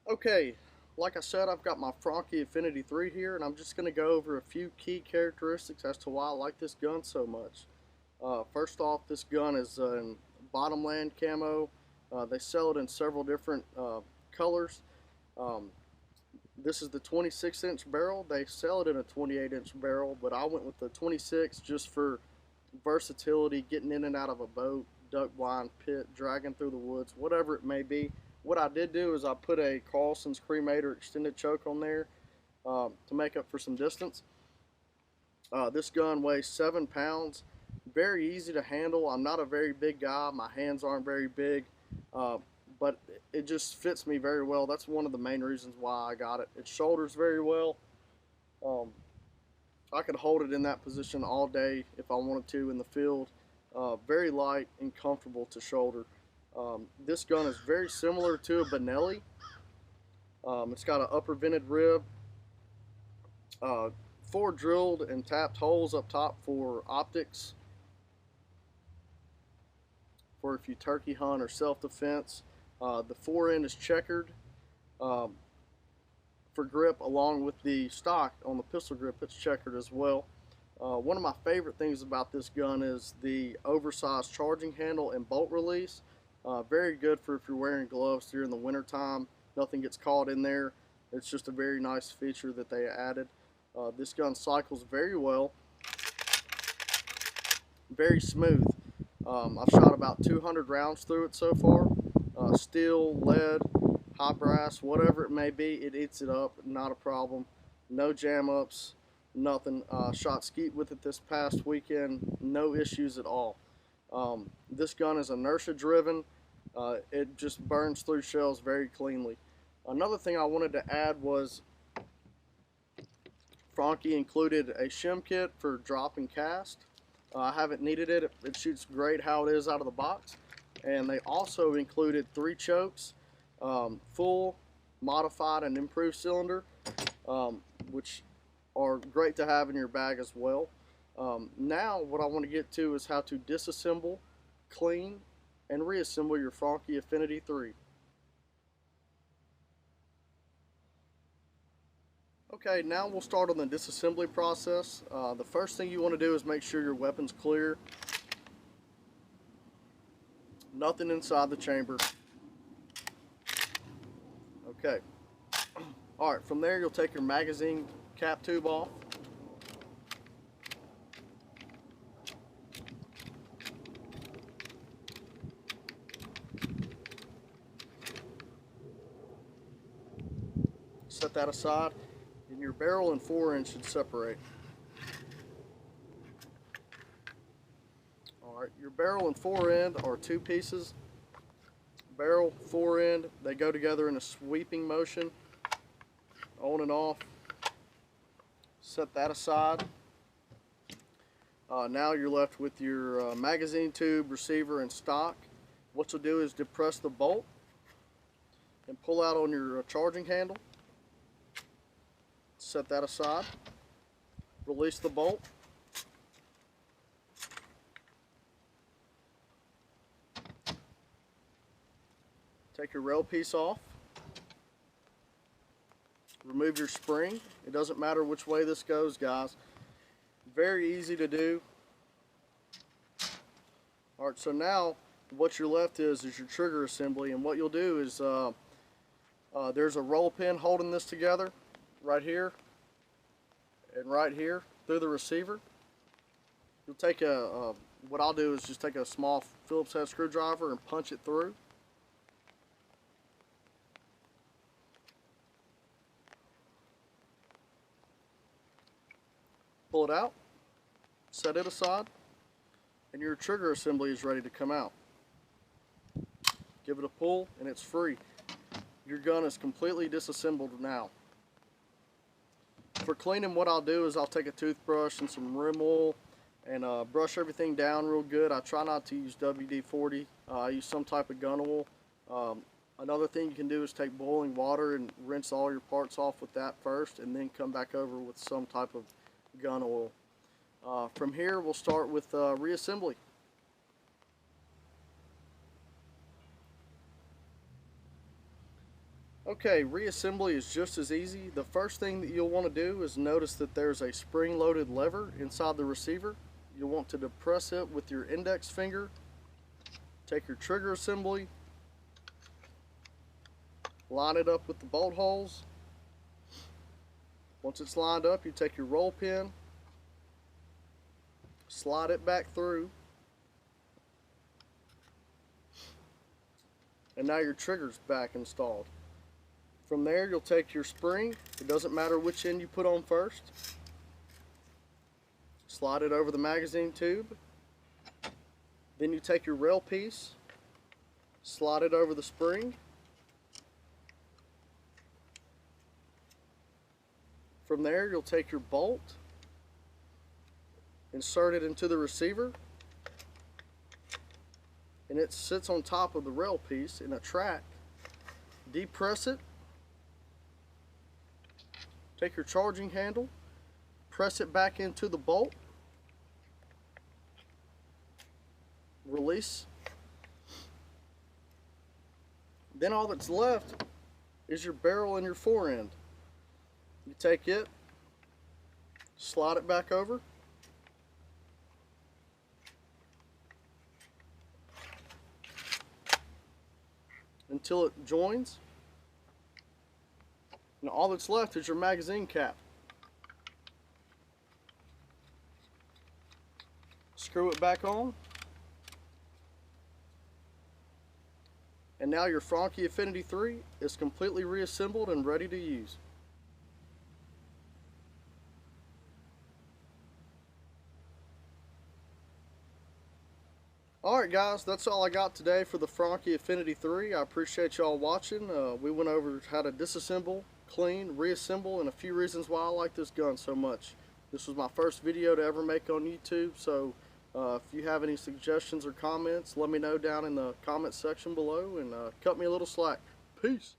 Okay, like I said, I've got my FRANCHI Affinity 3 here, and I'm just going to go over a few key characteristics as to why I like this gun so much. First off, this gun is in bottomland camo. They sell it in several different colors. Um, this is the 26-inch barrel. They sell it in a 28-inch barrel, but I went with the 26 just for versatility, getting in and out of a boat, duck blind, pit, dragging through the woods, whatever it may be. What I did do is I put a Carlson's Cremator extended choke on there to make up for some distance. This gun weighs 7 pounds, very easy to handle. I'm not a very big guy, my hands aren't very big, uh, but it just fits me very well. That's one of the main reasons why I got it. It shoulders very well. Um, I could hold it in that position all day if I wanted to in the field. Very light and comfortable to shoulder. This gun is very similar to a Benelli. It's got an upper vented rib, uh, 4 drilled and tapped holes up top for optics, for if you turkey hunt or self-defense. The fore end is checkered um, for grip, along with the stock on the pistol grip. It's checkered as well. One of my favorite things about this gun is the oversized charging handle and bolt release. Very good for if you're wearing gloves during the winter time. Nothing gets caught in there. It's just a very nice feature that they added. This gun cycles very well, very smooth. I've shot about 200 rounds through it so far. Steel, lead, hot brass, whatever it may be, it eats it up, not a problem. No jam ups, nothing. Shot skeet with it this past weekend, no issues at all. This gun is inertia driven. It just burns through shells very cleanly. Another thing I wanted to add was FRANCHI included a shim kit for drop and cast. I haven't needed it. It shoots great how it is out of the box. And they also included 3 chokes, full, modified, and improved cylinder, which are great to have in your bag as well. Now what I want to get to is how to disassemble, clean, and reassemble your FRANCHI Affinity 3. Okay, now we'll start on the disassembly process. The first thing you want to do is make sure your weapon's clear. Nothing inside the chamber. Okay. Alright, from there you'll take your magazine cap tube off. Set that aside, and your barrel and fore end should separate. Alright, your barrel and fore end are 2 pieces. Barrel, fore end, they go together in a sweeping motion, on and off. Set that aside. Now you're left with your magazine tube, receiver, and stock. What you'll do is depress the bolt and pull out on your charging handle. Set that aside. Release the bolt. Take your rail piece off. Remove your spring. It doesn't matter which way this goes, guys. Very easy to do. Alright, so now what you're left is your trigger assembly, and what you'll do is there's a roll pin holding this together right here and right here through the receiver. You'll take what I'll do is just take a small Phillips head screwdriver and punch it through. Pull it out, set it aside, and your trigger assembly is ready to come out. Give it a pull and it's free. Your gun is completely disassembled now. For cleaning, what I'll do is I'll take a toothbrush and some rim oil and brush everything down real good. I try not to use WD-40. I use some type of gun oil. Another thing you can do is take boiling water and rinse all your parts off with that first, and then come back over with some type of gun oil. From here we'll start with reassembly. Okay, reassembly is just as easy. The first thing that you'll want to do is notice that there's a spring-loaded lever inside the receiver. You'll want to depress it with your index finger. Take your trigger assembly, line it up with the bolt holes. Once it's lined up, you take your roll pin, slide it back through, and now your trigger's back installed. From there, you'll take your spring. It doesn't matter which end you put on first. Slide it over the magazine tube. Then you take your rail piece, slide it over the spring. From there, you'll take your bolt, insert it into the receiver, and it sits on top of the rail piece in a track. Depress it. Take your charging handle, press it back into the bolt, release. Then all that's left is your barrel and your fore end. You take it, slide it back over, until it joins. And all that's left is your magazine cap. Screw it back on. And now your FRANCHI Affinity 3 is completely reassembled and ready to use. Alright guys, that's all I got today for the FRANCHI Affinity 3. I appreciate y'all watching. We went over how to disassemble, clean, reassemble, and a few reasons why I like this gun so much. This was my first video to ever make on YouTube, so if you have any suggestions or comments, let me know down in the comment section below, and cut me a little slack. Peace!